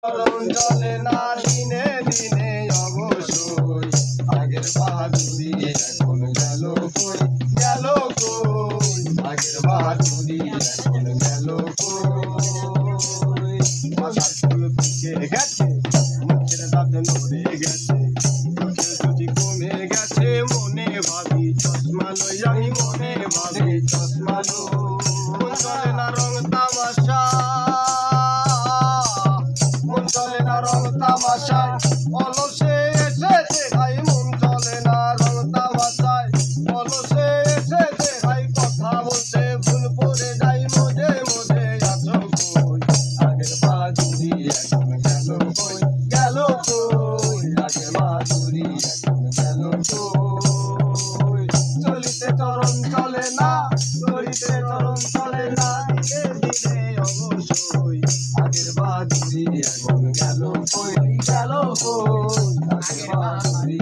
চলে না দিনে দিনে অবশ্যই আগের বাহাদুরি এখন গেল কই গেল কই আগের বাহাদুরি এখন গেল কই মাথার চুল পিকে গেছে মুখের দাঁত নড়ে গেছে চোখের জুটি কমে গেছে মনে ভাবি চশমা লই আমি মনে ভাবি চশমা লই চলে না রং তামাশা চলে না রং তামাশায় অলসে এসেছে ভাই মন চলে না রং তামাশায় অলসে এসেছে ভাই কথা বলতে ভুল পড়ে যাই মজে মজে আছো কই আগের বাহাদুরি এখন গেল কই গেল কই আগের বাহাদুরি এখন গেল কই চলিতে চরণ চলে না চলিতে চরণ চলে না দিনে দিনে অবশ্যই আগের বাহাদুরি এখন গেল কই আগের বাহাদুরি